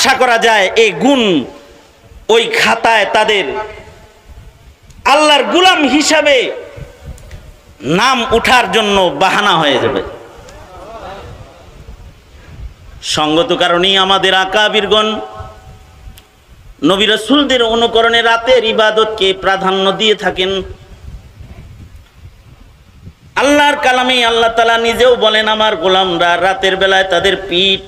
আশা করা যায় এই গুণ ওই খাতায় তাদের আল্লাহর গোলাম হিসাবে নাম উঠার জন্য বাহানা হয়ে যাবে। সঙ্গত কারণেই আমাদের আকাবিরগণ নবী রাসূলদের অনুকরণে রাতের ইবাদতকে প্রাধান্য দিয়ে থাকেন। আল্লাহর কালামে আল্লাহ তাআলা নিজেও বলেন, আমার গোলামরা রাতের বেলায় তাদের পিঠ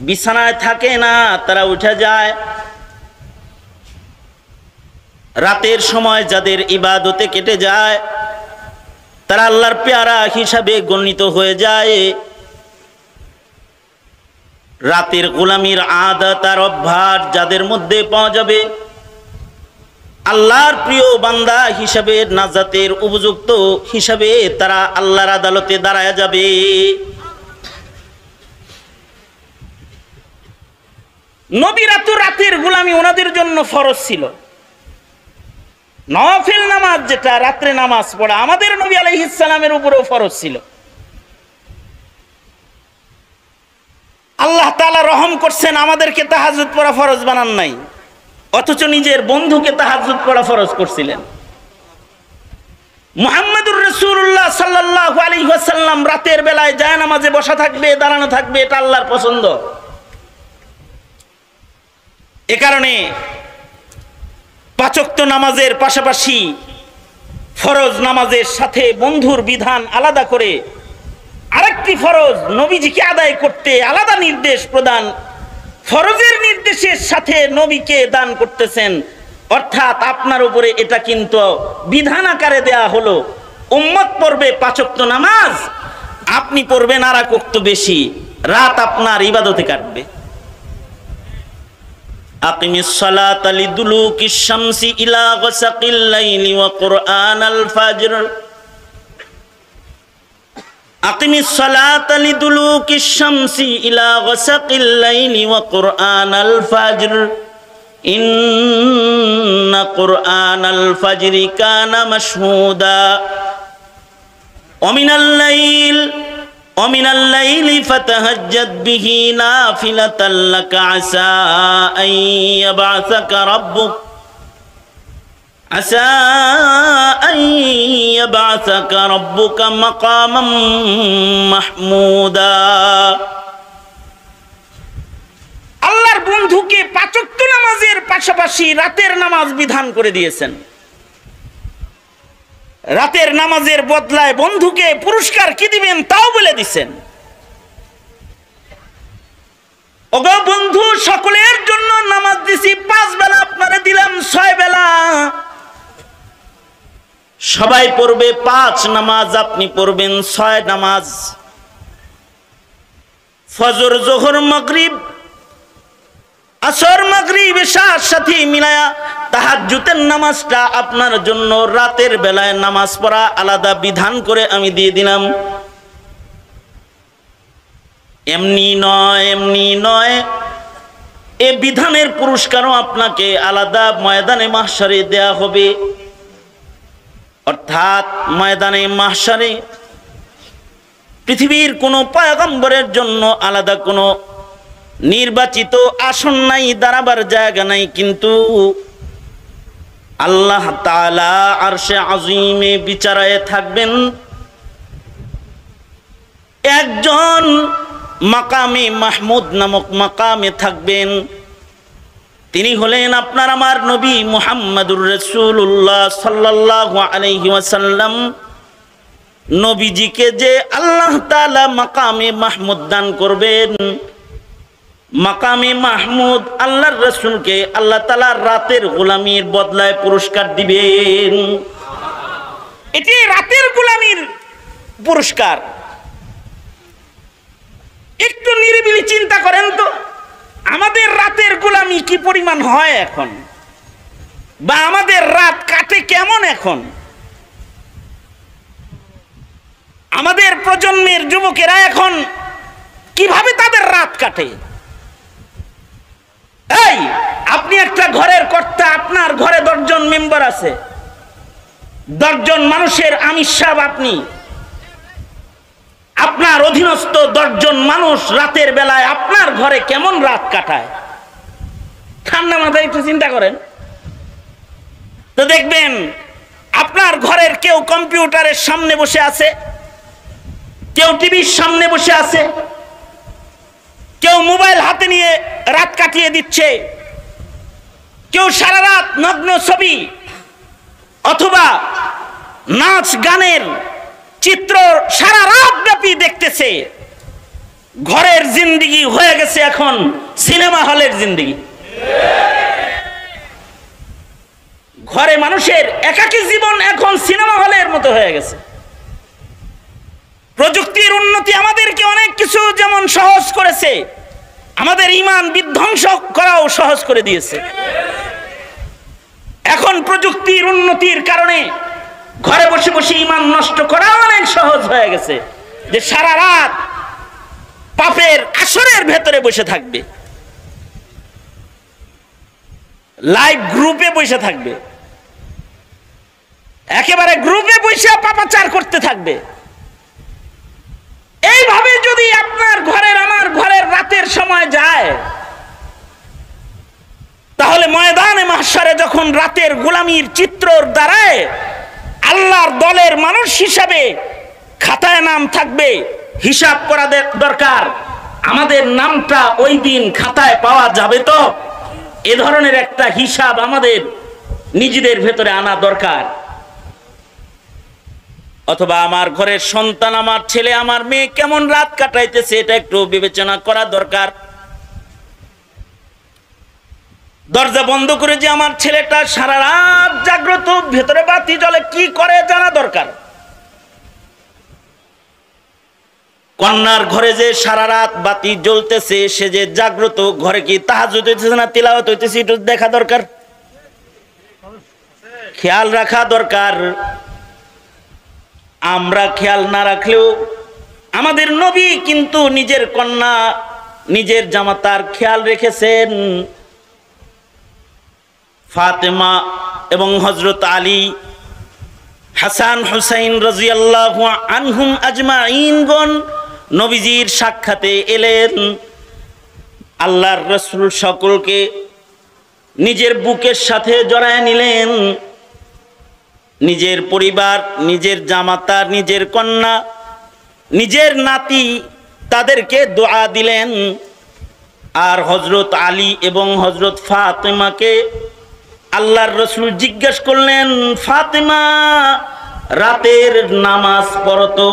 বিছানায় থাকে না, তারা উঠে যায়। রাতের সময় যাদের ইবাদতে কেটে যায় তারা আল্লাহর পেয়ারা হিসাবে গণিত হয়ে যায়। রাতের গোলামির আদত আর অভ্যাস যাদের মধ্যে পাওয়া যাবে আল্লাহর প্রিয় বান্দা হিসাবে, নাজাতের উপযুক্ত হিসাবে তারা আল্লাহর আদালতে দাঁড়ায় যাবে। নবীরা তো রাতের গোলামি ওনাদের জন্য ফরজ ছিল। নফল নামাজ যেটা রাত্রে নামাজ পড়া আমাদের নবী আলাইহিস সালামের উপরেও ফরজ ছিল। আল্লাহ তাআলা রহম করছেন, আমাদেরকে তাহাজ্জুদ পড়া ফরজ বানান নাই, অথচ নিজের বন্ধুকে তাহাজ্জুদ পড়া ফরজ করছিলেন। মুহাম্মদুর রাসূলুল্লাহ সাল্লাল্লাহু আলাইহি ওয়াসাল্লাম রাতের বেলায় জায়নামাজে বসা থাকবে, দাঁড়ানো থাকবে, এটা আল্লাহর পছন্দ। এ কারণে পাঁচ ওয়াক্ত নামাজের পাশাপাশি ফরজ নামাজের সাথে বন্ধুর বিধান আলাদা করে আরেকটি ফরজ নবীজিকে আদায় করতে আলাদা নির্দেশ প্রদান, ফরজের নির্দেশের সাথে নবীকে দান করতেছেন। অর্থাৎ আপনার উপরে এটা কিন্তু বিধান আকারে দেয়া হলো, উম্মত পড়বে পাঁচ ওয়াক্ত নামাজ, আপনি পড়বেন আর এক ওয়াক্ত বেশি, রাত আপনার ইবাদতে কাটবে। আকিমিস সালাতা লিদুলুকিশ শামসি ইলা গাসাকিল লাইলি ওয়া কুরআনাল ফাজর। আকিমিস সালাতা লিদুলুকিশ শামসি ইলা গাসাকিল লাইলি ওয়া কুরআনাল ফাজর ইন্না কুরআনাল ফাজরি কানা মাশহুদা ওয়া মিনাল লাইলি ফাতাহাজ্জাদ বিহি নাফিলাতাল লাকা আসা আন ইয়াবআসাকা রাব্বুকা মাকামান মাহমুদা। আল্লাহর বন্ধুকে পাঁচ ওয়াক্ত নামাজের পাশাপাশি রাতের নামাজ বিধান করে দিয়েছেন। রাতের নামাজের বদলায় বন্ধুকে পুরস্কার কি দিবেন তাও বলে দিচ্ছেন। ওগো বন্ধু, সকলের জন্য নামাজ দিছি 5 বেলা, আপনারে দিলাম 6 বেলা। সবাই পড়বে 5 নামাজ, আপনি পড়বেন 6 নামাজ। ফজর, যোহর, মাগরিব, আসর, মাগরিব, এশার সাথে মিলায়া তাহাজ্জুদের নামাজটা আপনার জন্য রাতের বেলায় নামাজ পড়া আলাদা বিধান করে আমি দিয়ে দিলাম। এমনি নয়, এ বিধানের পুরস্কারও আপনাকে আলাদা ময়দানে মাহশারে দেয়া হবে। অর্থাৎ ময়দানে মাহশারে পৃথিবীর কোনো পয়গম্বরের জন্য আলাদা কোনো নির্বাচিত আসন নাই, দাঁড়াবার জায়গা নাই, কিন্তু আল্লাহ তাআলা আরশে আজিমে বিচারায় থাকবেন। একজন মাকামে মাহমুদ নামক মাকামে থাকবেন, তিনি হলেন আপনার আমার নবী মুহাম্মদুর রাসূলুল্লাহ সাল্লাল্লাহু আলাইহি ওয়াসাল্লাম। নবীজিকে যে আল্লাহ তাআলা মাকামে মাহমুদ দান করবেন, মাকামে মাহমুদ আল্লাহর রাসূলকে আল্লাহ তাআলা রাতের গোলামির বদলায় পুরস্কার দিবেন। এটি রাতের গোলামির পুরস্কার। একটু নিরিবিলি চিন্তা করেন তো, আমাদের রাতের গোলামি কি পরিমাণ হয় এখন, বা আমাদের রাত কাটে কেমন এখন। আমাদের প্রজন্মের যুবকেরা এখন কিভাবে তাদের রাত কাটে। এই আপনি একটা ঘরের কর্তা, আপনার ঘরে 10 জন মেম্বার আছে, 10 জন মানুষের আমির সাহেব আপনি, আপনার অধীনস্থ 10 জন মানুষ রাতের বেলায় আপনার ঘরে কেমন রাত কাটায়। ঠান্ডা মাথায় একটু চিন্তা করেন তো দেখবেন আপনার ঘরের কেউ কম্পিউটারের সামনে বসে আছে, কেউ টিভির সামনে বসে আছে, কেউ মোবাইল হাতে নিয়ে রাত কাটিয়ে দিচ্ছে, কেউ সারা রাত নগ্ন ছবি অথবা নাচ গানের চিত্র সারা রাত ব্যাপী দেখতেছে। ঘরের জিন্দেগি হয়ে গেছে এখন সিনেমা হলের জিন্দেগি। ঘরে মানুষের একাকী জীবন এখন সিনেমা হলের মতো হয়ে গেছে। প্রযুক্তির উন্নতি আমাদেরকে অনেক কিছু যেমন সহজ করেছে, আমাদের ঈমান বিধ্বংস করাও সহজ করে দিয়েছে। এখন প্রযুক্তির উন্নতির কারণে ঘরে বসে বসে ঈমান নষ্ট করা অনেক সহজ হয়ে গেছে, যে সারা রাত পাপের আসরের ভেতরে বসে থাকবে, লাইভ গ্রুপে বসে থাকবে, একেবারে গ্রুপে বসে পাপাচার করতে থাকবে। এইভাবে যদি আপনার ঘরের আমার ঘরের রাতের সময় যায়, তাহলে ময়দানে মাহশারে যখন রাতের গোলামির চিত্রর দ্বারায় আল্লাহর দলের মানুষ হিসাবে খাতায় নাম থাকবে, হিসাব করা দরকার আমাদের নামটা ওই দিন খাতায় পাওয়া যাবে তো? এ ধরনের একটা হিসাব আমাদের নিজেদের ভেতরে আনা দরকার। অথবা আমার ঘরের সন্তান, আমার ছেলে আমার মেয়ে কেমন রাত কাটাইতেছে এটা একটু বিবেচনা করা দরকার। দরজা বন্ধ করে যে আমার ছেলেটা সারা রাত জাগ্রত, ভেতরে বাতি জ্বলে, কি করে জানা দরকার। কন্যার ঘরে যে সারা রাত বাতি জ্বলতেছে, সে যে জাগ্রত, ঘরে কি তাহাজ্জুদ হইতেছে না তিলাওয়াত হইতেছে একটু দেখা দরকার, খেয়াল রাখা দরকার। আমরা খেয়াল না রাখলেও আমাদের নবী কিন্তু নিজের কন্যা, নিজের জামাতার খেয়াল রেখেছেন। ফাতেমা এবং হযরত আলী, হাসান হুসাইন রাদিয়াল্লাহু আনহুম আজমাইনগণ নবীজির সাক্ষাতে এলেন। আল্লাহর রাসূল সকলকে নিজের বুকের সাথে জড়ায় নিলেন। নিজের পরিবার, নিজের জামাতা, নিজের কন্যা, নিজের নাতি, তাদেরকে দোয়া দিলেন। আর হযরত আলী এবং হযরত ফাতেমাকে আল্লাহর রাসূল জিজ্ঞেস করলেন, ফাতেমা রাতের নামাজ পড়তো?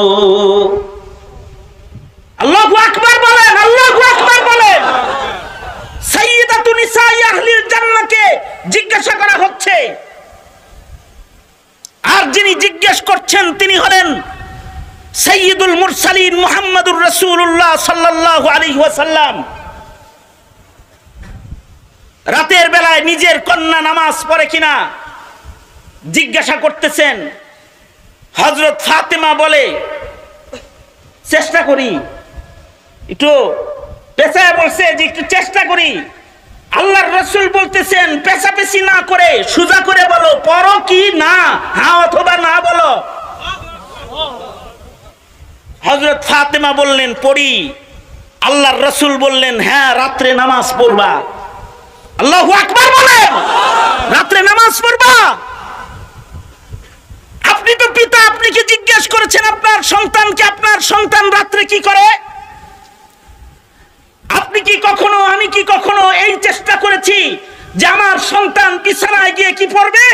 আল্লাহু আকবার বলেন, আল্লাহু আকবার বলেন। সাইয়্যিদাতুন নিসাই আহলিল জান্নাহকে জিজ্ঞাসা করা হচ্ছে, আর যিনি জিজ্ঞেস করছেন তিনি হলেন সাইয়্যিদুল মুরসালিন মুহাম্মদুর রাসূলুল্লাহ সাল্লাল্লাহু আলাইহি ওয়াসাল্লাম। রাতের বেলায় নিজের কন্যা নামাজ পড়ে কিনা জিজ্ঞাসা করতেছেন। হযরত ফাতেমা বলে, চেষ্টা করি, একটু পেছায় বলছে যে একটু চেষ্টা করি। আল্লাহর রাসূল বলতেছেন পেছাপেছি না করে সোজা করে বলো, পড়ো কি না, হ্যাঁ অথবা না বলো। হযরত ফাতেমা বললেন পড়ি। আল্লাহর রাসূল বললেন হ্যাঁ রাত্রে নামাজ পড়বা। আল্লাহু আকবার বলেন, রাত্রে নামাজ পড়বা। আপনি তো পিতা, আপনি কি জিজ্ঞেস করেছেন আপনার সন্তানকে, আপনার সন্তান রাত্রে কি করে? আপনি কি কখনো, আমি কি কখনো এই চেষ্টা করেছি যে আমার সন্তান বিছানায় গিয়ে কি পড়বে?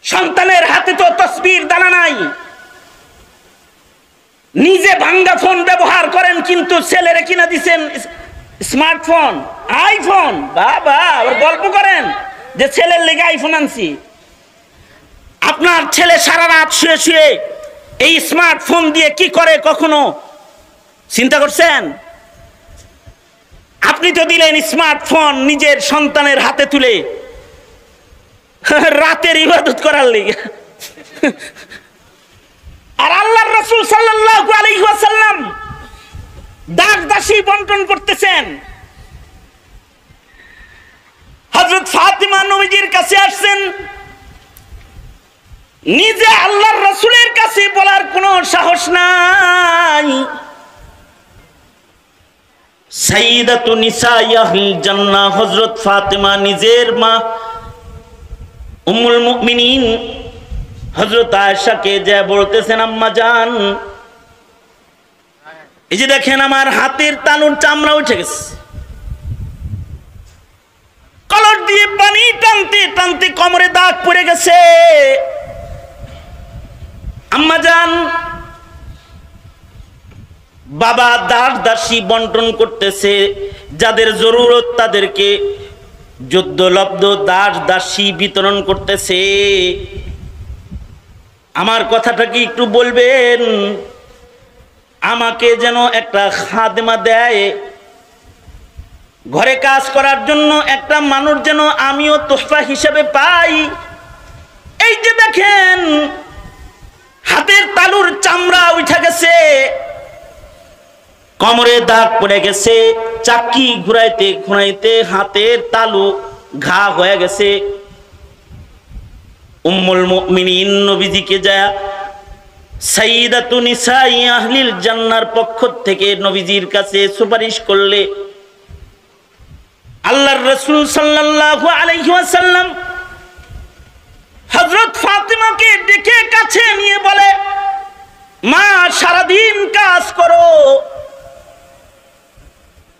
সন্তানের হাতে তো তাসবির দানা নাই, নিজে ভাঙ্গা ফোন ব্যবহার করেন, কিন্তু ছেলেরে কিনা দিচ্ছেন স্মার্টফোন, আইফোন। বাবা গল্প করেন যে ছেলের লেগে আইফোন আনছি। আপনার ছেলে সারা রাত শুয়ে শুয়ে এই স্মার্টফোন দিয়ে কি করে কখনো চিন্তা করছেন? আপনি তো দিলেন স্মার্টফোন নিজের সন্তানের হাতে তুলে রাতের ইবাদত করার লেগে। আর আল্লাহর রাসূল সাল্লাল্লাহু আলাইহি ওয়াসাল্লাম দাস দাসী বন্টন করতেছেন। হযরত ফাতিমা নবীজির কাছে আসছেন, নিজে আল্লাহর রাসূলের কাছে বলার কোনো সাহস নাই। সাইয়্যিদাতু নিসাই আহলিল জান্নাহ হযরত ফাতেমা নিজের মা উম্মুল মুমিনিন হযরত আয়েশাকে যা বলতেছেন, আম্মা জান, এই যে দেখেন আমার হাতের তালুর চামড়া উঠে গেছে, কলর দিয়ে পানি টানতে টানতে কোমরে দাগ পড়ে গেছে। আম্মা জান, বাবা দাস দাসী বন্টন করতেছে, যাদের জরুরত তাদেরকে যুদ্ধলব্ধ দাস দাসী বিতরণ করতেছে। আমার কথাটা কি একটু বলবেন? আমাকে যেন একটা খাদেমা দেয়, ঘরে কাজ করার জন্য একটা মানুষ যেন আমিও তোহফা হিসেবে পাই। এই যে দেখেন হাতের তালুর চামড়া উঠে গেছে, কোমরে দাগ পড়ে গেছে, চাকি ঘুরাইতে ঘুরাইতে হাতের তালু ঘা হয়ে গেছে। উম্মুল মুমিনিন নবীজিকে যায় সাইয়্যিদাতু নিসাই আহলিল জান্নাহর পক্ষ থেকে নবীজির কাছে সুপারিশ করলে আল্লাহর রাসূল সাল্লাল্লাহু আলাইহি ওয়াসাল্লাম হযরত ফাতিমাকে ডেকে কাছে নিয়ে বলে, মা, সারাদিন কাজ করো,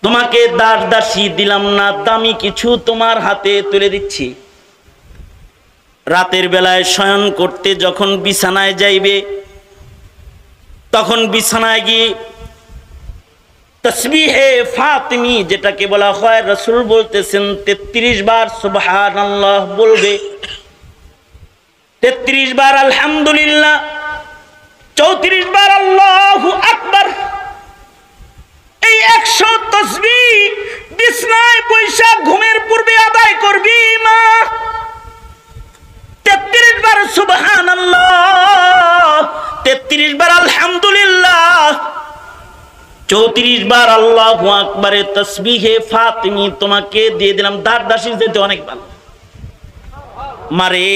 তোমাকে দাস দাসী দিলাম না, দামি কিছু তোমার হাতে তুলে দিচ্ছি। রাতের বেলায় শয়ন করতে যখন বিছানায় যাইবে, তখন বিছানায় গিয়ে তসবিহে ফাতিমি যেটাকে বলা হয়, রাসূল বলতেছেন 33 বার সুবহানাল্লাহ বলবে, 33 বার আলহামদুলিল্লাহ, 34 বার আল্লাহু আকবার। এই 100 তাসবিহ বিছানায় বৈশা ঘুমের পূর্বে আদায় করবি মা। 33 বার সুবহানাল্লাহ, 33 বার আলহামদুলিল্লাহ, 34 বার আল্লাহু আকবারে তাসবিহে ফাতিমি তোমাকে দিয়ে দিলাম। দাস দাসীর যেতে অনেক ভালো। মারে,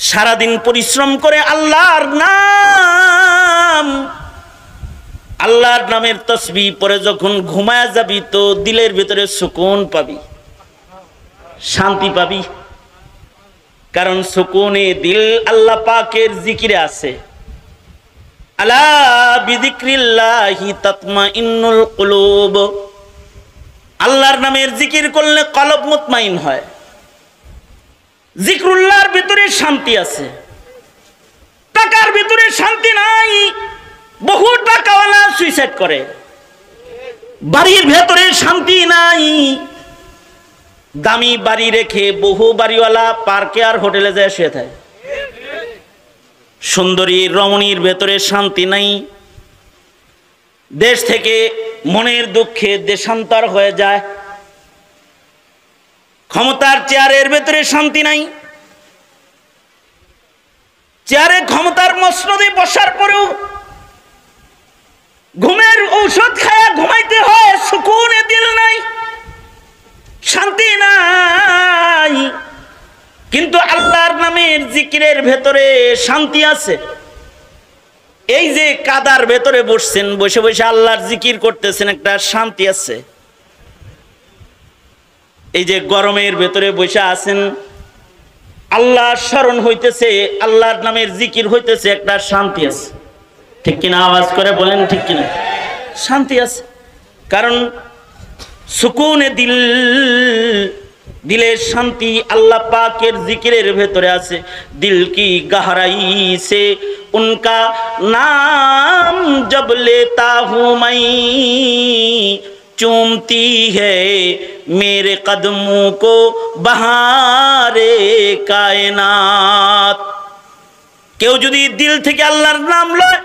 সারাদিন পরিশ্রম করে আল্লাহর নামের তাসবিহ পরে যখন ঘুমায় যাবি তো দিলের ভিতরে সুকুন পাবি, শান্তি পাবি। কারণ সুকুনে দিল আল্লাহ পাকের জিকিরে আছে। আলা বিযিক্রিল্লাহি তাতমাইন্নুল কুলুব, আল্লাহর নামের জিকির করলে কলব মুতমাইন হয়। জিক্রুল্লাহর ভিতরে শান্তি আছে, টাকার ভিতরে শান্তি নাই। বহু টাকাওয়ালা সুইসাইড করে, বাড়ির ভেতরে শান্তি নাই। দামি বাড়ি রেখে বহু বাড়িওয়ালা পার্কে আর হোটেলে যায় শুয়ে থাকে। সুন্দরী রমণীর ভেতরে শান্তি নাই। দেশ থেকে মনের দুঃখে দেশান্তর হয়ে যায়। ক্ষমতার চেয়ারের ভেতরে শান্তি নাই। চেয়ারে ক্ষমতার মসনদে বসার পরেও ঘুমের ঔষধ খায়া ঘুমাইতে হয়, সুকুনে দিল নাই, শান্তি নাই। কিন্তু আল্লাহর নামের জিকিরের ভেতরে শান্তি আছে। এই যে কাদার ভেতরে বসছেন, বসে বসে আল্লাহর জিকির করতেছেন, একটা শান্তি আছে। এই যে গরমের ভেতরে বসে আছেন, আল্লাহর স্মরণ হইতেছে, আল্লাহর নামের জিকির হইতেছে, একটা শান্তি আছে। ঠিক কিনা? আওয়াজ করে বলেন ঠিক কিনা? শান্তি আছে। কারণ সুকুনে দিলের শান্তি আল্লাহ পাকের জিকিরের ভেতরে আছে। দিল কি গহরাই সে উনকা নাম জব লেতা হুঁ मैं चूमती है मेरे कदमों को बहारे कायनात। কেউ যদি দিল থেকে আল্লাহর নাম লয়,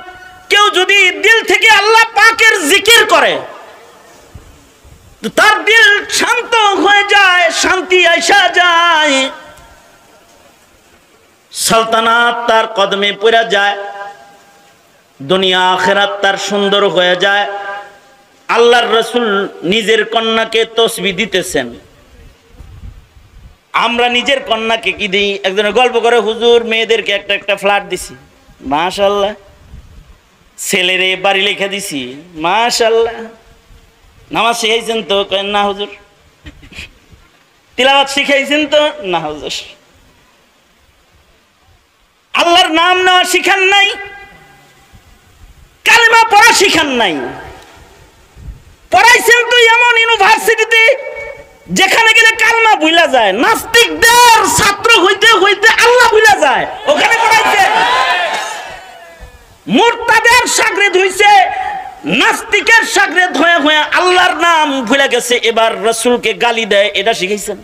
কেউ যদি দিল থেকে আল্লাহ পাকের জিকির করে, তার দিল শান্ত হয়ে যায়, শান্তি আসা যায়, সালতানাত তার কদমে পড়ে যায়, দুনিয়া আখিরাত তার সুন্দর হয়ে যায়। আল্লাহর রাসূল নিজের কন্যাকে তসবিহ দিতেছেন। আমরা নিজের কন্যাকে কি দিই? একজনের গল্প করে, হুজুর মেয়েদেরকে একটা একটা ফ্ল্যাট দিছি, মাশাআল্লাহ। ছেলেরে বাড়ি লিখে দিছি, মাশাআল্লাহ। নামাজ শিখাইছেন তো? কয় না হুজুর। তিলাওয়াত শিখাইছেন তো? না হুজুর। আল্লাহর নাম নেওয়া শিখান নাই, কালেমা পড়া শিখান নাই। পড়াইছেন তো এমন ইউনিভার্সিটিতে যেখানে গেলে কালেমা ভুলা যায়, নাস্তিকদের ছাত্র হইতে হইতে আল্লাহ ভুলা যায়, ওখানে পড়াইছেন। মুরতাদের শাগরেদ হইছে, নাস্তিকের শাগরেদ হয়ে হয়ে আল্লাহর নাম ভুলে গেছে, এবার রাসূলকে গালি দেয়, এটা শিখাইছেন?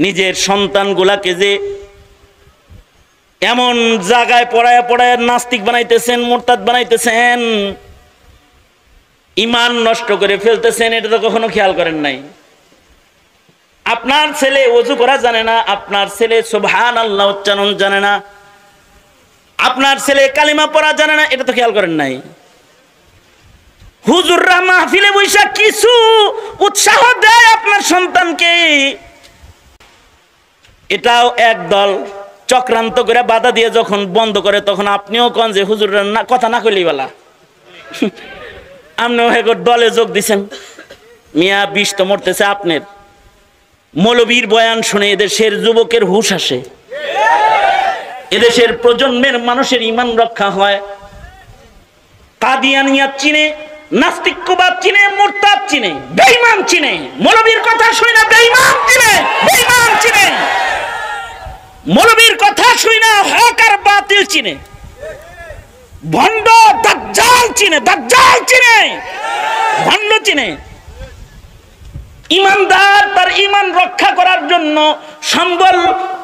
নিজের সন্তানগুলাকে যে এমন জায়গায় পড়ায় পড়ায় নাস্তিক বানাইতেছেন, মুরতাদ বানাইতেছেন, ঈমান নষ্ট করে ফেলতেছেন, এটা তো কখনো খেয়াল করেন নাই। আপনার ছেলে ওযু করা জানে না, আপনার ছেলে সুবহানাল্লাহ উচ্চারণ জানে না, আপনার ছেলে কালিমা পড়া জানে না, এটা তো খেয়াল করেন নাই। হুজুররা মাহফিলে বৈশা কিছু উৎসাহ দেয় আপনার সন্তানকে, এটাও একদল চক্রান্ত করে বাধা দিয়ে যখন বন্ধ করে, তখন আপনিও কন যে হুজুররা না কথা না কইলেই বলা। আপনিও একর দলে যোগ দিছেন। মিয়া বিষ তো মরতেছে আপনার। মৌলবীর বয়ান শুনে এদেশের যুবকের হুঁশ আসে, এদেশের প্রজন্মের মানুষের ঈমান রক্ষা হয়। কাদিয়ানিয়াত চিনে, নাস্তিকবাদ চিনে, মুরতাদ চিনে, বেঈমান চিনে। মৌলবীর কথা শুনে না বেঈমান চিনে, বেঈমান চিনে। মৌলবীর কথা শুনে না হক আর বাতিল চিনে, ভণ্ড দাজ্জাল চিনে, দাজ্জাল চিনে, ভণ্ড চিনে। ঈমানদার তার ঈমান রক্ষা করার জন্য সম্বল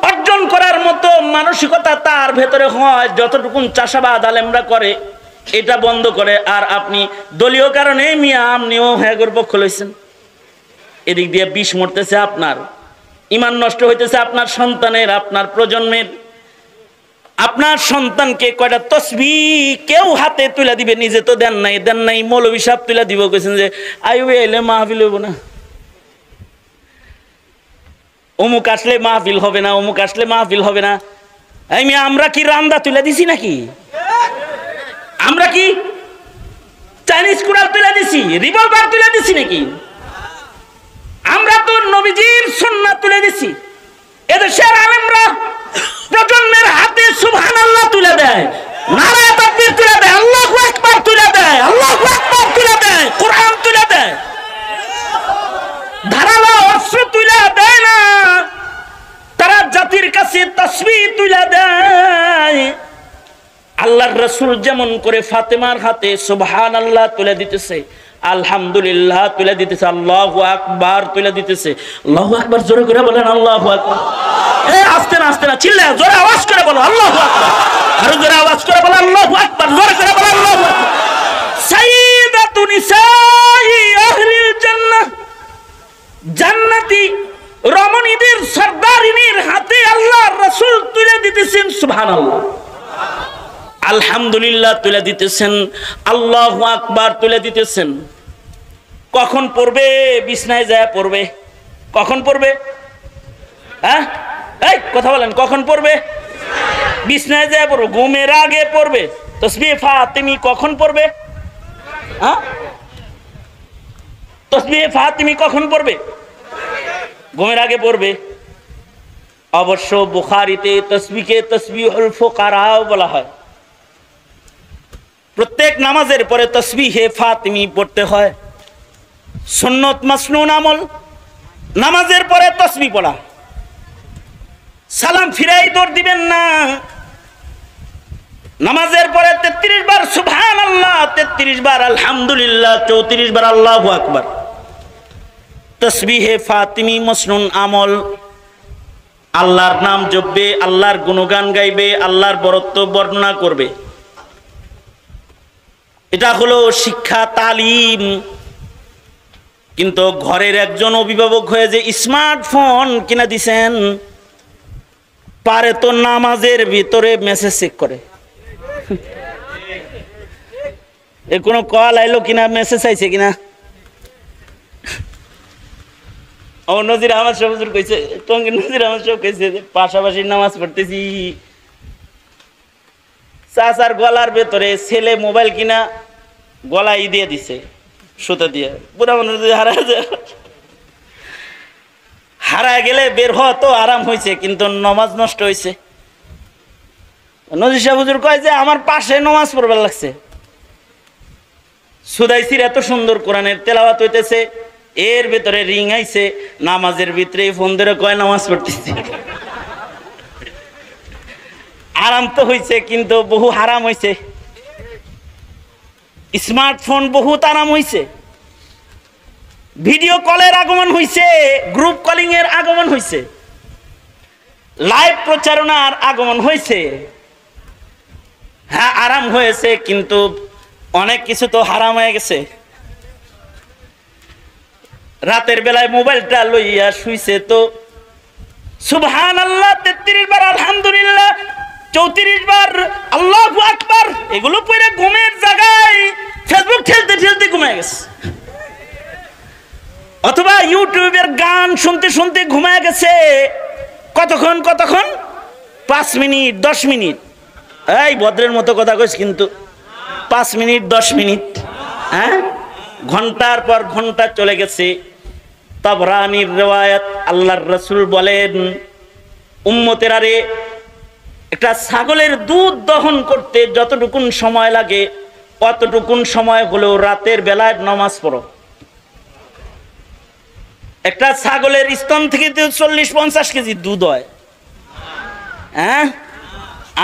অর্জন করার মতো মানসিকতা তার ভেতরে হয়, যতটুকুন চাষাবাদ আলেমরা করে এটা বন্ধ করে। আর আপনি দলীয় কারণে মিয়া আপনিও হ্যাগর পক্ষ লইছেন, এদিক দিয়ে বিষ মরতেছে আপনার, ঈমান নষ্ট হইতেছে আপনার সন্তানের, আপনার প্রজন্মের। আপনার সন্তানকে কয়টা তসবিহ কেউ হাতে তুলে দিবে, নিজে তো দেন নাই, মৌলভী সাহেব তুলে দিব, কইছেন যে আইবে এলে মাহফিল হইব না, অমুক আসলে মাহফিল হবে না, অমুক আসলে মাহফিল হবে না। আমরা কি রান্দা তুলে দিছি নাকি? আমরা কি চাইনিজ কুড়াল তুলে দিছি, রিভলভার তুলে দিছি নাকি? আমরা তো নবীজির সুন্নাত তুলে দিছি। এদেশের আলেমরা প্রজন্মের হাতে সুবহানাল্লাহ তুলে দেয়, নারায়ে তাকবীর তুলে দেয়, আল্লাহু আকবার তুলে দেয়, আল্লাহু আকবার তুলে দেয়, কোরআন তুলে দেয়, ধারালো অস্ত্র তুলে দেয় না, তারা জাতির কাছে তাসবিহ তুলে দেয়। আল্লাহর রাসূল যেমন করে ফাতেমার হাতে সুবহানাল্লাহ তুলে দিতেছে, আলহামদুলিল্লাহ তুলে দিতেছে, আল্লাহু আকবার তুলে দিতেছে। আল্লাহু আকবার জোরে করে বলেন, আল্লাহু আকবার। আস্তে না আস্তে না, চিল্লায় জোরে আওয়াজ করে বলো আল্লাহু আকবার, আরো জোরে আওয়াজ করে বলো আল্লাহু আকবার, জোরে করে বলো আল্লাহু আকবার। সাইয়্যিদাতু নিসাই আহলিল জান্নাহ, জান্নাতি রমণীদের সরদারিনীর হাতে আল্লাহর রাসূল তুলে দিতেছেন সুবহানাল্লাহ, আলহামদুলিল্লাহ তুলে দিতেছেন, আল্লাহু আকবার তুলে দিতেছেন। কখন পড়বে? বিছনায় যায় পড়বে। কখন পড়বে? হ্যাঁ, এই কথা বলেন, কখন পড়বে? বিছনায় যায় পড়বে, ঘুমের আগে পড়বে। তাসবিহ ফাতিমি কখন পড়বে? হ্যাঁ, তাসবিহ ফাতিমি কখন পড়বে? ঘুমের আগে পড়বে। অবশ্য বুখারীতে তাসবিহকে তাসবিহুল ফুকারাও বলা হয়। প্রত্যেক নামাজের পরে তাসবিহে ফাতিমি পড়তে হয়। সুন্নত মাসনুন আমল নামাজের পরে তাসবিহ পড়া। সালাম ফিরাই দৌড় দিবেন না। নামাজের পরে 33 বার সুবহানাল্লাহ, 33 বার আলহামদুলিল্লাহ, 34 বার আল্লাহু আকবার। তাসবিহে ফাতিমি মাসনুন আমল। আল্লাহর নাম জপবে, আল্লাহর গুণগান গাইবে, আল্লাহর বরত্ব বর্ণনা করবে। এটা হলো শিক্ষা, তালিম। কিন্তু ঘরের একজন অভিভাবক হয়ে যে স্মার্টফোন কিনা দিছেন, পারে তো নামাজের ভিতরে মেসেজ চেক করে, এ কোনো কল আইলো কিনা, মেসেজ আইছে কিনা। ও নজির আহমদ সাহেব হুজুর কইছে, টঙ্গীর নজির আহমদ সাহেব কইছে পাশাপাশি নামাজ পড়তেছি, চাচার গলার ভেতরে ছেলে মোবাইল কিনা গলায় দিয়ে দিছে, সুতা দিয়ে, বুড়া মানুষ যদি হারায় গেলে বের হওয়া তো আরাম হয়েছে, কিন্তু নমাজ নষ্ট হয়েছে। নজির সাহেব হুজুর কয় যে আমার পাশে নমাজ পড়বার লাগছে। সুদাইসির এত সুন্দর কোরআনের তেলাওয়াত হইতেছে, এর ভেতরে রিং আইছে, নামাজের ভিতরে ফোন ধরে কয় নামাজ পড়তেছি। আরাম তো হয়েছে, কিন্তু বহু হারাম হয়েছে। স্মার্টফোন বহুত আরাম হয়েছে, ভিডিও কলের আগমন হয়েছে, গ্রুপ কলিং এর আগমন হয়েছে, লাইভ প্রচারণার আগমন হয়েছে। হ্যাঁ আরাম হয়েছে, কিন্তু অনেক কিছু তো হারাম হয়ে গেছে। রাতের বেলায় মোবাইলটা লইয়া শুইছে তো সুবহানাল্লাহ 33 বার, আলহামদুলিল্লাহ 34 বার, আল্লাহু আকবার, এগুলো পড়ে ঘুমের জায়গায় ফেসবুক ঠেলতে ঠেলতে ঘুমিয়ে গেছে, অথবা ইউটিউবের গান শুনতে শুনতে ঘুমিয়ে গেছে। কতক্ষণ 5 মিনিট 10 মিনিট, এই ভদ্রের মতো কথা কইস, কিন্তু 5 মিনিট 10 মিনিট, হ্যাঁ ঘন্টার পর ঘন্টা চলে গেছে। তাবরানির রিওয়ায়াত, আল্লাহর রাসূল বলেন উম্মতেরা রে, একটা ছাগলের দুধ দহন করতে যতটুকুন সময় লাগে অতটুকুন সময় হলেও রাতের বেলায় নামাজ পড়ো। একটা ছাগলের স্তন থেকে 40-50 কেজি দুধ হয়, হ্যাঁ,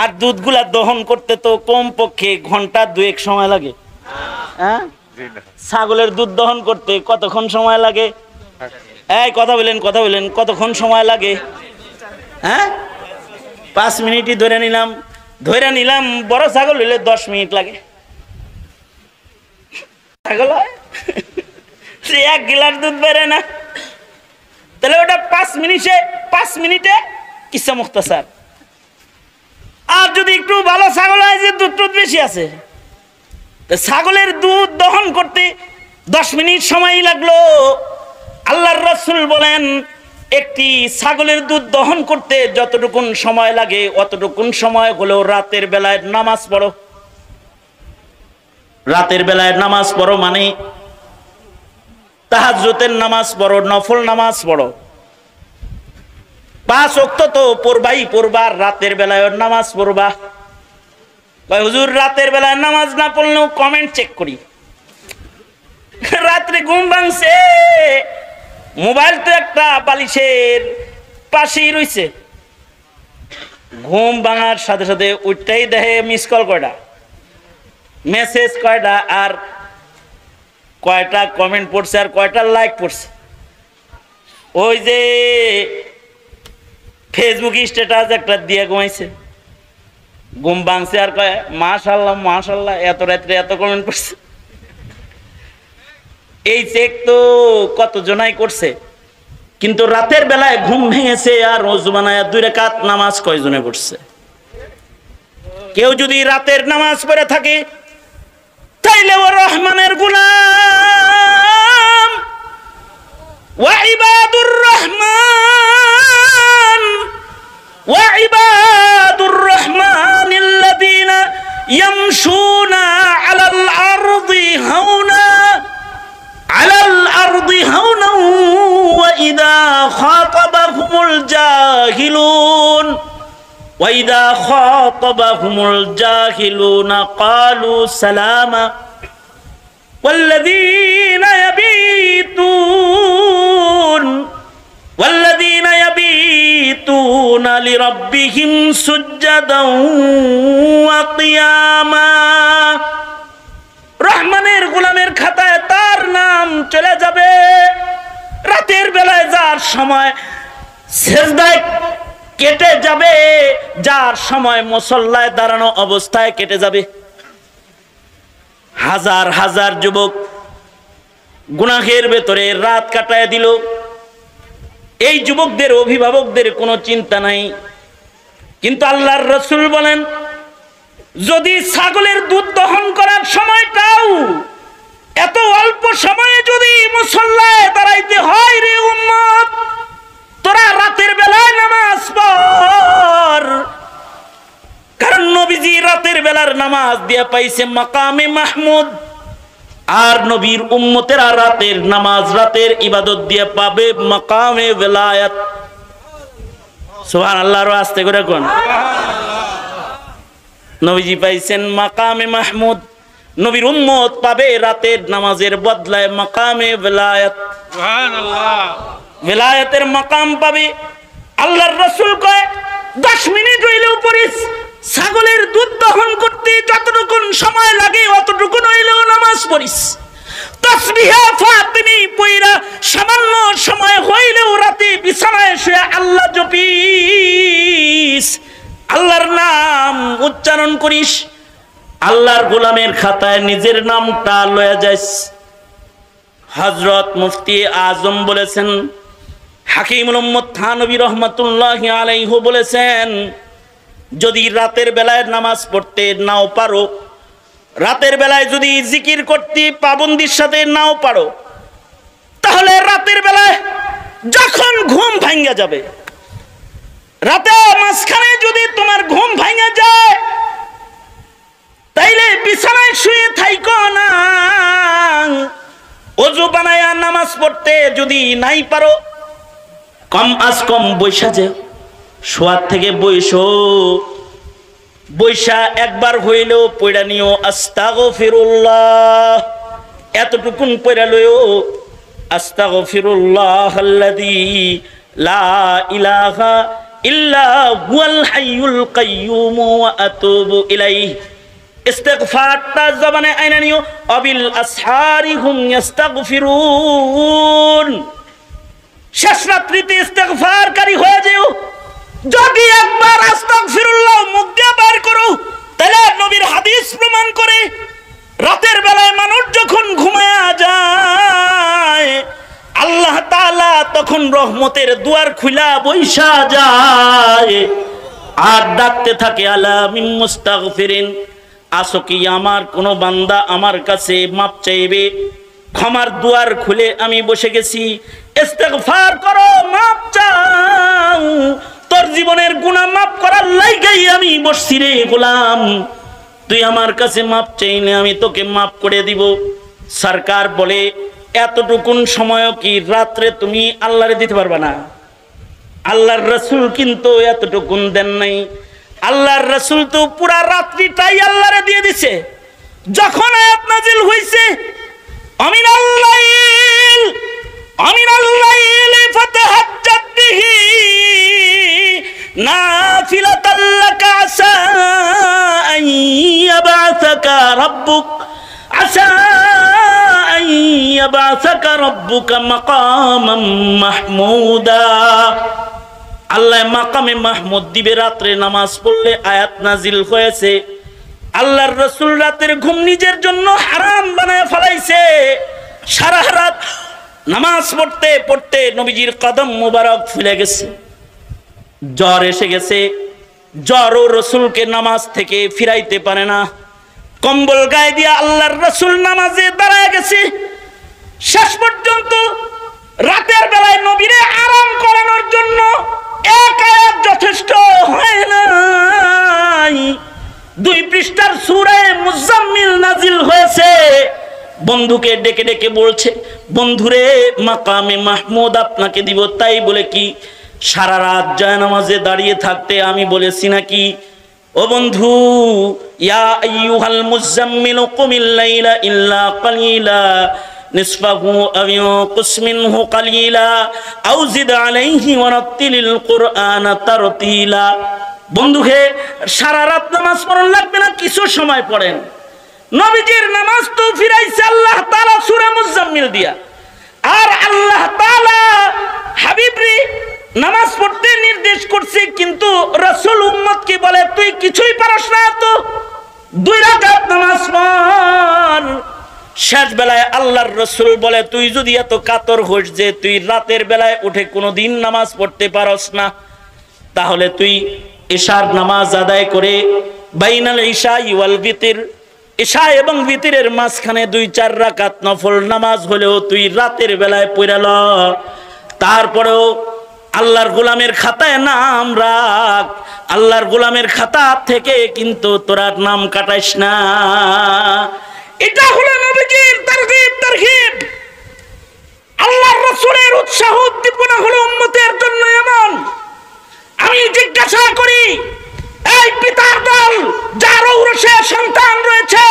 আর দুধগুলা দহন করতে তো কম পক্ষে ঘন্টা 2-1 সময় লাগে। হ্যাঁ, ছাগলের দুধ দহন করতে কতক্ষণ সময় লাগে? এই কথা বলেন কতক্ষণ সময় লাগে? হ্যাঁ 5 মিনিটই ধরে নিলাম, বড় ছাগল হইলে 10 মিনিট লাগে। ছাগল হয় সে 1 গিলাস দুধ বেরে না, তাহলে ওটা 5 মিনিটে কিসা মুখতাসার। আর যদি একটু ভালো ছাগল হয় যে দুধ বেশি আছে, ছাগলের দুধ দহন করতে 10 মিনিট সময় লাগলো। আল্লাহর রাসূল বলেন একটি ছাগলের দুধ দহন করতে যতটুকুন সময় লাগে অতটুকুন সময় হলেও রাতের বেলায় নামাজ পড়ো। রাতের বেলায় নামাজ পড়ো মানে তাহাজ্জুদের নামাজ পড়ো, নফল নামাজ পড়ো। 5 ওয়াক্ত তো পড়বা, রাতের বেলায় নামাজ পড়বা। কয় হুজুর রাতের বেলায় নামাজ না পড়লেও কমেন্ট চেক করি, রাত্রে ঘুম ভাঙছে, মোবাইল তো একটা বালিশের পাশেই রয়েছে, ঘুম ভাঙার সাথে সাথে ওইটাই দেখে মিস কল কয়টা, মেসেজ কয়টা, আর কয়টা কমেন্ট পড়ছে, আর কয়টা লাইক পড়ছে। ওই যে ফেসবুক স্ট্যাটাস একটা দিয়ে ঘুমাইছে, ঘুম ভাঙছে আর কয় মাশাআল্লাহ এত রাত্রে এত কমেন্ট পড়ছে। এই চেক তো কত জনাই করছে, কিন্তু রাতের বেলায় ঘুম ভেঙেছে আর ওযু বানায়া 2 রাকাত নামাজ কয়জনে পড়ছে? কেউ যদি রাতের নামাজ পড়ে থাকে তাইলে ও রহমানের গোলাম। ওয়া ইবাদুর রহমানিল্লাযীনা ইয়ামশুনা আলাল আরদি হাওনা ওয়া ইযা খাতাবাহুমুল জাহিলুনা ক্বালু সালামা ওয়াল্লাযীনা ইয়াবিতুনা লিরাব্বিহিম সুজদান ওয়া কিয়ামা। রহমানের গোলামের খাতায় তার নাম চলে যাবে রাতের বেলায়, যার সময় সিজদায় কেটে যাবে, যার সময় মুসল্লায় দাঁড়ানো অবস্থায় কেটে যাবে। হাজার হাজার যুবক গুনাহের ভেতরে রাত কাটায় দিল, এই যুবকদের অভিভাবকদের কোনো চিন্তা নাই। কিন্তু আল্লাহর রাসূল বলেন যদি ছাগলের দুধ দহন করার সময়টাও এত অল্প সময়ে যদি মুসল্লায় দাঁড়াইতে হয় রে উম্মত, তোরা রাতের বেলায় নামাজ পড়। কারণ নবীজি রাতের বেলার নামাজ দিয়া পাইছে মাকামে মাহমুদ। আর নবীর উম্মতেরা রাতের নামাজ রাতের ইবাদত দিয়ে পাবে মাকামে বেলায়াত। সুবহানাল্লাহ, আরো আস্তে করে কোন। নবীজি পাইছেন মাকামে মাহমুদ, নবীর উম্মত পাবে রাতের নামাজের বদলায় মাকামে বেলায়াত। সুবহানাল্লাহ, বেলায়াতের মাকাম পাবে। আল্লাহর রাসূল কয় 10 মিনিট হইলেও পড়িস, ছাগলের দুধ দহন করতে যতটুকু সময় লাগে অতটুকু হইলেও নামাজ পড়িস। তাসবিহ ফাতিমি পয়রা সামান্য সময় হইলেও রাতে বিছানায় শুয়ে আল্লাহ জপিস, আল্লাহর নাম উচ্চারণ করিস, আল্লাহর গোলামের খাতায় নিজের নামটা লয়ে যাইস। হযরত মুফতি আজম বলেছেন, হাকিমুল উম্মত থানবী রহমাতুল্লাহি আলাইহি বলেছেন, যদি রাতের বেলায় নামাজ পড়তে নাও পারো, রাতের বেলায় যদি জিকির করতে পাবন্দির সাথে নাও পারো, তাহলে রাতের বেলায় যখন ঘুম ভাঙা যাবে, রাতে মাঝখানে যদি তোমার ঘুম ভাঙা যায়, তাইলে বিছানায় শুয়ে থাইকো না, ওযু বানায়া নামাজ পড়তে যদি নাই পারো, কম আজ কম বৈশা যে শোয়ার থেকে বৈশা একবার হইলেও পড়া নিও আস্তাগফিরুল্লাহ, এতটুকুন পড়া লইও আস্তাগফিরুল্লাহাল্লাযী লা ইলাহা ইল্লা হুয়াল হাইয়ুল কাইয়্যুম ওয়া আতুবু ইলাইহি। ইস্তিগফারটা জবানে আইনা নিও, আবিল আসহারি হুম ইস্তাগফিরুন, শেষ রাত্রিতে ইস্তিগফারকারী হয়ে যাও। যদি একবার আস্তাগফিরুল্লাহ মুখ দিয়ে বের করো, তাহলে নবীর হাদিস প্রমাণ করে রাতের বেলায় মানুষ যখন ঘুমায়া যায়, আল্লাহ তাআলা তখন রহমতের দুয়ার খুলা বৈশা যায় আর ডাকতে থাকে, আলা মিন মুস্তাগফিরিন, আসো কি আমার কোন বান্দা আমার কাছে মাপ চাইবে? ক্ষমার দুয়ার খুলে আমি বসে গেছি, ইস্তিগফার করো, মাপ চাও, তোর জীবনের গুনাহ মাফ করার লাইগাই আমি বসছি রে গোলাম, তুই আমার কাছে মাপ চাইলে আমি তোকে মাফ করে দিব। সরকার বলে, এতটুকুন সময় কি রাত্রে তুমি আল্লাহরে দিতে পারবা না? আল্লাহর রাসূল কিন্তু এতটুকুন দেন নাই। আল্লাহর রাসূল তো পুরা রাত্রিটাই আল্লাহরে দিয়ে দিছে। যখন আয়াত নাজিল হইছে, আমিনাল লাইল ফাতাহাজ্জাত বিহি নাফিলাতাল লাকা আসা আন ইয়াবআসাকা রাব্বুক, আসা আন ইয়াবআসাকা রাব্বুকা মাকামান মাহমুদা। আল্লাহ মাকামে মাহমুদ দিবে রাত্রে নামাজ পড়লে। আয়াত নাজিল হয়েছে, আল্লাহর রাসূল রাতের ঘুম নিজের জন্য হারাম বানায় ফেলাইছে। সারা রাত নামাজ পড়তে পড়তে নবীজির কদম মুবারক ফুলে গেছে, জ্বর এসে গেছে, জ্বরও রাসূলকে নামাজ থেকে ফিরাইতে পারে না। কম্বল গায়ে দিয়ে আল্লাহর রাসূল নামাজে দাঁড়ায় গেছে। শেষ পর্যন্ত রাতের বেলায় নবীরে আরাম করানোর জন্য এক আয়াত যথেষ্ট হয় নাই, 2 পৃষ্ঠার সূরা মুজাম্মিল নাজিল হয়েছে। বন্ধুকে ডেকে ডেকে বলছে, বন্ধুরে মাকামে মাহমুদ আপনাকে দিব, তাই বলে কি সারা রাত জায়নামাজে দাঁড়িয়ে থাকতে আমি বলেছি নাকি? ও বন্ধু, ইয়া আইয়ুহাল মুজাম্মিল কুমিল লাইলা ইল্লা কালিলা নিসফাহু আও ইনকুস মিনহু কালিলা আও জিদ আলাইহি ওয়া রাত্তিলিল কুরআনা তারতিলা। বন্ধুকে সারা রাত নামাজ পড়ন লাগবে না, কিছু সময় পড়েন। নবীজির নামাজ তো ফিরাইছে আল্লাহ তাআলা সূরা মুজাম্মিল দিয়া, আর আল্লাহ তাআলা হাবিবরে নামাজ পড়তে নির্দেশ করছে, কিন্তু রাসূল উম্মতকে বলে তুই কিছুই পারস না, তো 2 রাকাত নামাজ পড়। শেষ বেলায় আল্লাহর রাসূল বলে, তুই যদি এত কাতর হোস যে তুই রাতের বেলায় উঠে কোনোদিন নামাজ পড়তে পারস না, তাহলে তুই ইশার নামাজ আদায় করে বাইনাল ইশা ওয়াল বিতির, ইশা এবং বিতিরের মাঝখানে 2-4 রাকাত নফল নামাজ হলেও তুই রাতের বেলায় পড়ে ল। তারপরেও আল্লাহর গোলামের খাতায় নাম রাখ, আল্লাহর গোলামের খাতা থেকে কিন্তু তোরা নাম কাটাইস না। এটা হলো নবীজির তারগিব তারহিব। আল্লাহর রাসূলের উৎসাহ উদ্দীপনা হলো উম্মতের জন্য এমন। আমি জিজ্ঞাসা করি, এই পিতার দল যার ঔরসে সন্তান রয়েছে,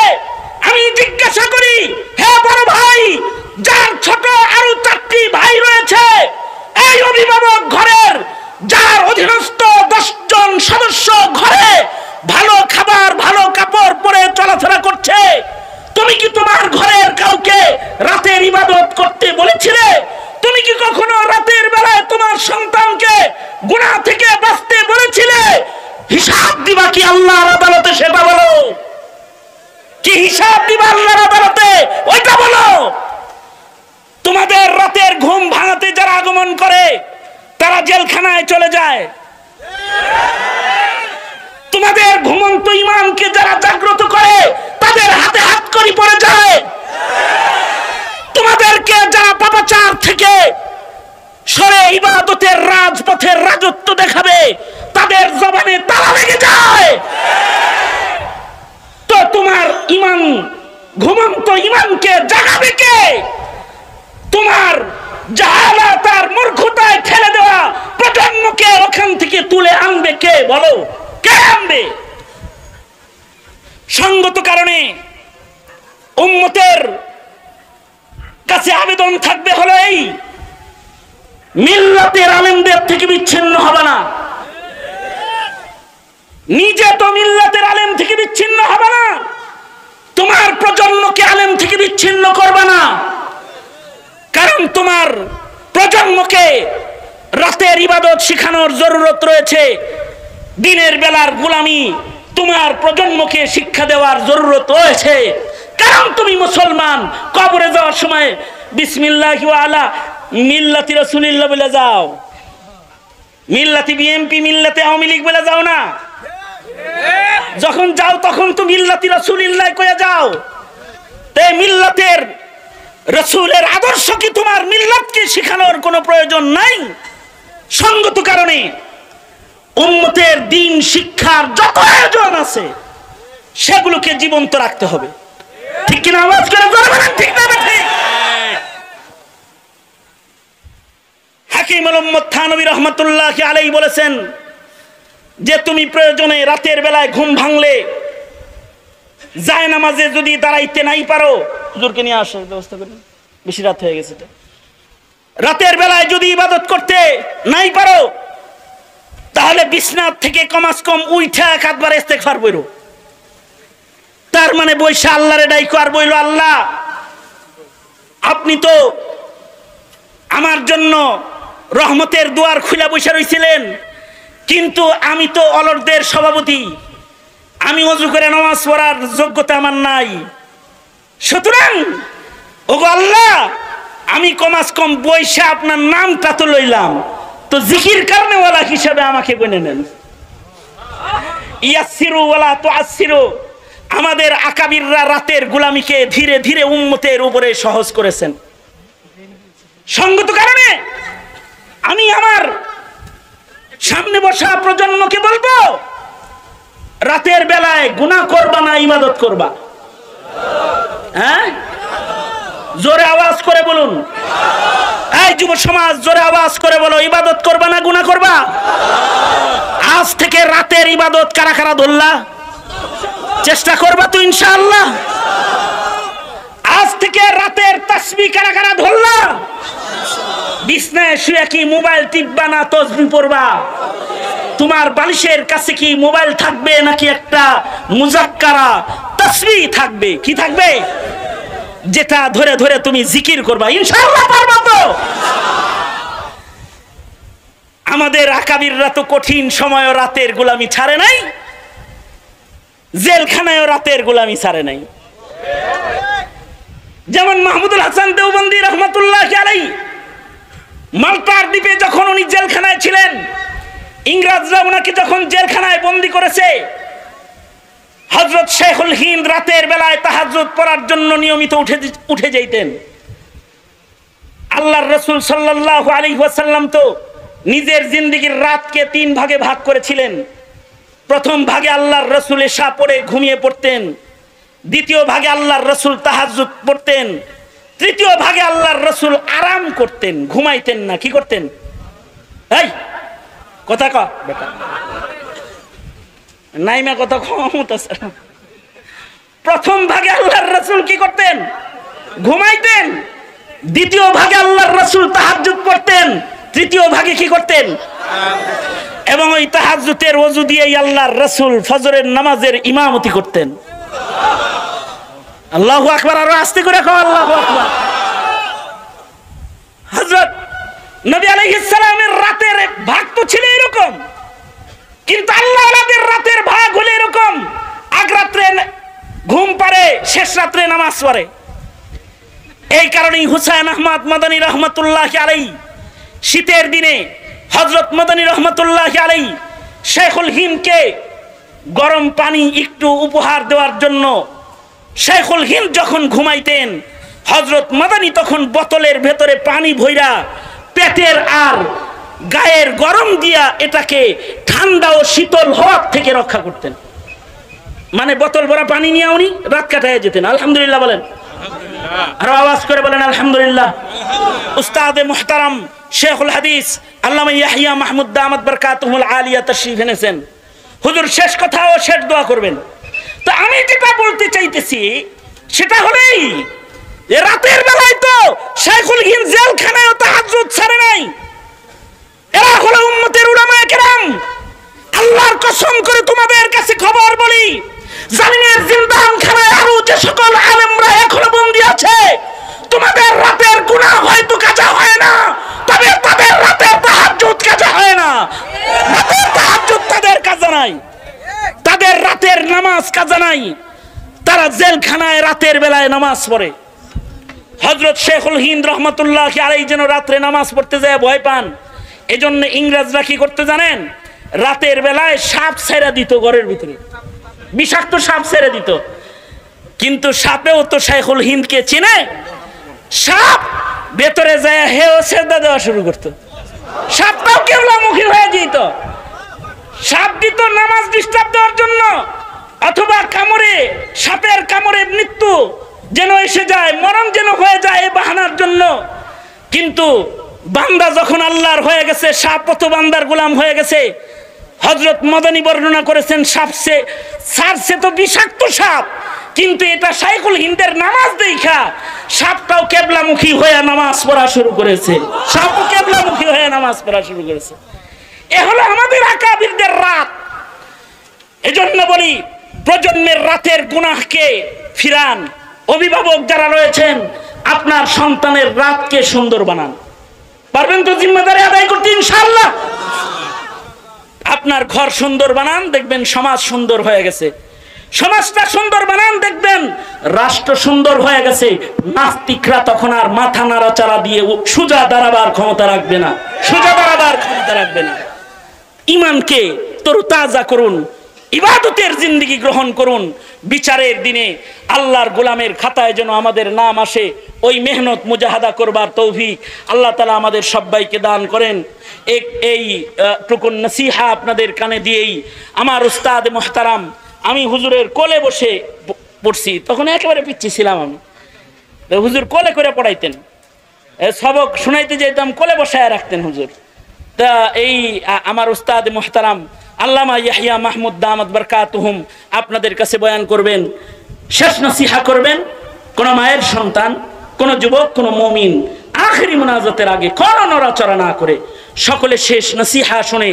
আমি জিজ্ঞাসা করি, হে বড় ভাই যার ছোট আরো 4টি ভাই রয়েছে, এই অভিভাবক ঘরের যার অধীনস্থ 10 জন সদস্য ঘরে ভালো খাবার ভালো কাপড় পরে চলাফেরা করছে, তুমি কি তোমার ঘরের কাউকে রাতের ইবাদত করতে বলেছিলে? তুমি কি কখনো রাতের বেলায় তোমার সন্তানকে গুনাহ থেকে বাঁচতে বলেছিলে? হিসাব দিবা কি আল্লাহর আদালতে সেটা বলো। কি হিসাব দিবা আল্লাহর আদালতে ওইটা বলো। তোমাদের রাতের ঘুম ভাঙাতে যারা আগমন করে তারা জেলখানায় চলে যায়। তোমাদের ঘুমন্ত ইমানকে যারা জাগ্রত করে তাদের হাতে হাত করি পড়ে যায়। তোমাদেরকে যারা পাপাচার থেকে সরে ইবাদতের রাজপথের রাজত্ব দেখাবে তাদের জবানে তালা লেগে যায়। তো তোমার ইমান, ঘুমন্ত ইমানকে জাগাবে কে? তোমার জাহালাত আর মূর্খতায় ঠেলে দেওয়া প্রজন্মকে ওখান থেকে তুলে আনবে কে? বলো, কে আনবে? সঙ্গত কারণে উম্মতের কাছে আবেদন থাকবে হলো এই, মিল্লাতের আলেমদের থেকে বিচ্ছিন্ন হবে না। নিজে তো মিল্লাতের আলেম থেকে বিচ্ছিন্ন হবে না, তোমার প্রজন্মকে আলেম থেকে বিচ্ছিন্ন করবে না। কারণ তোমার প্রজন্মকে রাতের ইবাদত শিখানোর জরুরত রয়েছে, দিনের বেলার গোলামি তোমার প্রজন্মকে শিক্ষা দেওয়ার জরুরত রয়েছে। কারণ তুমি মুসলমান, কবরে যাওয়ার সময় বিসমিল্লাহি ওয়া আলা মিল্লাতি রাসূলিল্লাহ বলে যাও। মিল্লাতি বিএনপি, মিল্লাতে আওয়ামী লীগ বলে যাও না। যখন যাও তখন তো মিল্লাতি রাসূলিল্লাহ কয়ে যাও। তাই মিল্লাতের রাসূলের আদর্শ কি তোমার মিল্লাতকে শেখানোর কোনো প্রয়োজন নাই? সঙ্গত কারণে উম্মতের দ্বীন শিক্ষার যত আয়োজন আছে সেগুলোকে জীবন্ত রাখতে হবে। ঠিক কিনা? আওয়াজ করে বলবেন ঠিক না ঠিক? হাকিমুল উম্মত থানবী রাহমাতুল্লাহি আলাইহি বলেছেন যে তুমি প্রয়োজনে রাতের বেলায় ঘুম ভাঙলে যায় নামাজে যদি দাঁড়াইতে নাই পারো, হুজুরকে নিয়ে আসার ব্যবস্থা করুন, বেশি রাত হয়ে গেছে। রাতের বেলায় যদি ইবাদত করতে নাই পারো তাহলে বিছনার থেকে কমাস কম উইঠা একবার ইস্তেগফার পড়ো। তার মানে বৈশা আল্লাহরে ডাইকো আর বইল, আল্লাহ আপনি তো আমার জন্য রহমতের দুয়ার খুলে বসে রইছিলেন, কিন্তু আমি তো অলরদের সভাপতি, আমি ওযু করে নামাজ পড়ার যোগ্যতা আমার নাই। সুতরাং ওগো আল্লাহ, আমি কমাস কম বৈশা আপনার নামটা তো লইলাম, তো জিকির কারণে ওয়ালা হিসাবে আমাকে গণে নেন। ইয়াসসিরু ওয়ালা তুআসসিরু। আমাদের আকাবিররা রাতের গোলামিকে ধীরে ধীরে উম্মতের উপরে সহজ করেছেন। সঙ্গত কারণে আমি আমার সামনে বসা প্রজন্মকে বলবো, রাতের বেলায় গুনাহ করবা না, ইবাদত করবা। হ্যাঁ, জোরে আওয়াজ করে বলুন। এই যুব সমাজ জোরে আওয়াজ করে বলো, ইবাদত করবা না গুনাহ করবা? আজ থেকে রাতের ইবাদত কারা কারা ধরলা? চেষ্টা করবা তো ইনশাআল্লাহ? আজ থেকে রাতের তাসবিহ কারা কারা ধরলা? বিছনায় শুয়ে কি মোবাইল টিপবা না তাসবিহ পড়বা? তোমার বালিশের কাছে কি মোবাইল থাকবে নাকি একটা মুজাক্কারা তাসবিহ থাকবে? কি থাকবে? যেটা ধরে ধরে তুমি জিকির করবা। ইনশাআল্লাহ পারবা তো? আমাদের আকাবিররা তো কঠিন সময় রাতের গোলামি ছাড়ে নাই, জেলখানায় রাতের গোলামি ছাড়ে নাই। যেমন মাহমুদুল হাসান দেওবন্দি রহমাতুল্লাহি আলাইহি মাল্টার দ্বীপে যখন উনি জেলখানায় ছিলেন, ইংরেজরা ওনাকে যখন জেলখানায় বন্দী করেছে, হযরত শেখুল হিন্দ রাতের বেলায় তাহাজ্জুদ পড়ার জন্য নিয়মিত উঠে যেতেন। আল্লাহর রাসূল সাল্লাল্লাহু আলাইহি ওয়াসাল্লাম তো নিজের জিন্দেগীর রাতকে 3 ভাগে ভাগ করেছিলেন। প্রথম ভাগে আল্লাহর রাসূল এশা পড়ে ঘুমিয়ে পড়তেন, দ্বিতীয় ভাগে আল্লাহর রাসূল তাহাজ্জুদ পড়তেন, তৃতীয় ভাগে আল্লাহর রাসূল আরাম করতেন, ঘুমাইতেন না। কি করতেন? এই কথা ক বেটা, নাইমা কথা ক্ষমতাছে। প্রথম ভাগে আল্লাহর রাসূল কি করতেন? ঘুমাইতেন। দ্বিতীয় ভাগে আল্লাহর রাসূল তাহাজ্জুদ পড়তেন, তৃতীয় ভাগে কি করতেন? এবং ওই তাহাজ্জুদের ওযু দিয়ে আল্লাহর রাসূল ফজরের নামাজের ইমামতি করতেন। আল্লাহু আকবার, আরো আস্তে করে কও আল্লাহু আকবার। হযরত নবী আলাইহিস সালামের রাতের ভাগ তো ছিল এরকম, কিন্তু আল্লাহর রাতের ভাগ হলো এরকম, আগ রাত্রে ঘুম পারে, শেষ রাত্রে নামাজ পড়ে। এই কারণেই হুসাইন আহমদ মাদানী রহমাতুল্লাহি আলাইহি শীতের দিনে হযরত মাদানী রহমাতুল্লাহি আলাইহি শেখুল হিন্দকে গরম পানি একটু উপহার দেওয়ার জন্য শেখুল হিন্দ যখন ঘুমাইতেন, হযরত মাদানী তখন বোতলের ভেতরে পানি ভইরা পেটের আর গায়ের গরম দিয়া এটাকে ঠান্ডা ও শীতল হওয়ার থেকে রক্ষা করতেন। মানে বোতল ভরা পানি নিয়ে উনি রাত কাটায় যেতেন। আলহামদুলিল্লাহ বলেন, আরো আওয়াজ করে বলেন আলহামদুলিল্লাহ। উস্তাদে মুহতারাম শেখুল হাদিস আল্লামা ইয়াহইয়া মাহমুদ দামাত বারকাতুহুল আলিয়া তাশরীফ এনেছেন। হুজুর শেষ কথা ও শেষ দোয়া করবেন। তো আমি যেটা বলতে চাইতেছি সেটা হলেই যে রাতের বেলায় তো শেখুল হিন্দ জেলখানায় তাহাজ্জুদ ছাড়ে নাই। এরা হলো উম্মতের উলামায়ে কেরাম। আল্লাহর কসম করে তোমাদের কাছে খবর বলি, জালিমের জিন্দাখানায় আরো যে সকল আলেমরা এখনো বন্দী আছে, তোমাদের রাতের গুনাহ হয়তো কাজা হয় না, তবে তাদের রাতের তাহাজ্জুদ কাজা হয় না। রাতের তাহাজ্জুদ তাদের কাজা নাই, তাদের রাতের নামাজ কাজা নাই। তারা জেলখানায় রাতের বেলায় নামাজ পড়ে। হযরত শেখুল হিন্দ রহমাতুল্লাহি আলাইহি যেন রাতে নামাজ পড়তে যায় ভয় পান, এজন্য ইংরেজরা কি করতে জানেন? রাতের বেলায় সাপ ছেড়ে দিত ঘরের ভিতরে, বিষাক্ত সাপ ছেড়ে দিত। কিন্তু সাপেও তো শেখুল হিন্দকে চিনে, সাপ ভেতরে যায় হেও সেজদা দেওয়া শুরু করতো, সাপটাও কেবলামুখী হয়ে যেত। সাপ দিত নামাজ ডিস্টার্ব দেওয়ার জন্য, অথবা কামড়ে, সাপের কামড়ে মৃত্যু যেন এসে যায়, মরণ যেন হয়ে যায় এই বাহানার জন্য। কিন্তু বান্দা যখন আল্লাহর হয়ে গেছে, সাপ তো বান্দার গোলাম হয়ে গেছে। হযরত মাদানী বর্ণনা করেছেন সাপসে তো বিষাক্ত সাপ, কিন্তু এটা শেখুল হিন্দের নামাজ দেখা সাপটাও কেবলামুখী হয়ে নামাজ পড়া শুরু করেছে, সাপও কেবলামুখী হয়ে নামাজ পড়া শুরু করেছে। এ হলো আমাদের আকাবিরদের রাত। এজন্য বলি, প্রজন্মের রাতের গুনাহকে ফিরান। অভিভাবক যারা রয়েছেন, আপনার সন্তানের রাতকে সুন্দর বানান। পারবেন তো জিম্মেদারি আদায় করতে ইনশাআল্লাহ? আপনার ঘর সুন্দর বানান, দেখবেন সমাজ সুন্দর হয়ে গেছে। সমাজটা সুন্দর বানান, দেখবেন রাষ্ট্র সুন্দর হয়ে গেছে। নাস্তিকরা তখন আর মাথা নাড়াচাড়া দিয়ে সোজা দাঁড়াবার ক্ষমতা রাখবে না, সোজা দাঁড়াবার ক্ষমতা রাখবে না। ঈমানকে তরতাজা করুন, ইবাদতের জিন্দেগি গ্রহণ করুন। বিচারের দিনে আল্লাহর গোলামের খাতায় যেন আমাদের নাম আসে, ওই মেহনত মুজাহাদা করবার তৌফিক আল্লাহ তাআলা আমাদের সবাইকে দান করেন। এই টুকুন নসিহা আপনাদের কানে দিয়েই আমার উস্তাদ মুহতারাম, আমি হুজুরের কোলে বসে পড়ছি, তখন একেবারে পিচ্ছি ছিলাম আমি। হুজুর কোলে করে পড়াইতেন, সবক শুনাইতে যেতাম, কোলে বসায় রাখতেন হুজুর। তা এই আমার উস্তাদ মুহতারাম আল্লামা ইয়াহইয়া মাহমুদ দামাত বারকাতুহুম আপনাদের কাছে বয়ান করবেন, শেষ নসিহা করবেন। কোন মায়ের সন্তান, কোন যুবক, কোন মুমিন আখেরি মুনাজাতের আগে কোনো নড়াচড়া না করে সকলে শেষ নসিহা শুনে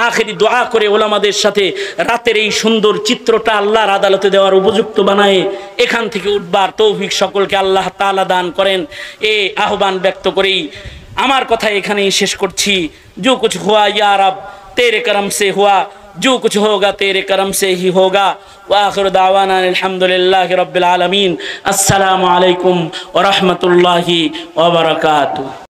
আখেরি দোয়া করে ওলামাদের সাথে রাতের এই সুন্দর চিত্রটা আল্লাহর আদালতে দেওয়ার উপযুক্ত বানায় এখান থেকে উঠবার তৌফিক সকলকে আল্লাহ তাআলা দান করেন। এই আহ্বান ব্যক্ত করেই আমার কথা এখানেই শেষ করছি। जो कुछ हुआ या रब तेरे करम से हुआ, जो कुछ होगा तेरे करम से ही होगा। व आखिर दावाना अल्हम्दुलिल्लाहि रब्बिल आलमीन। अस्सलामु अलैकुम व रहमतुल्लाहि व बरकातुहू।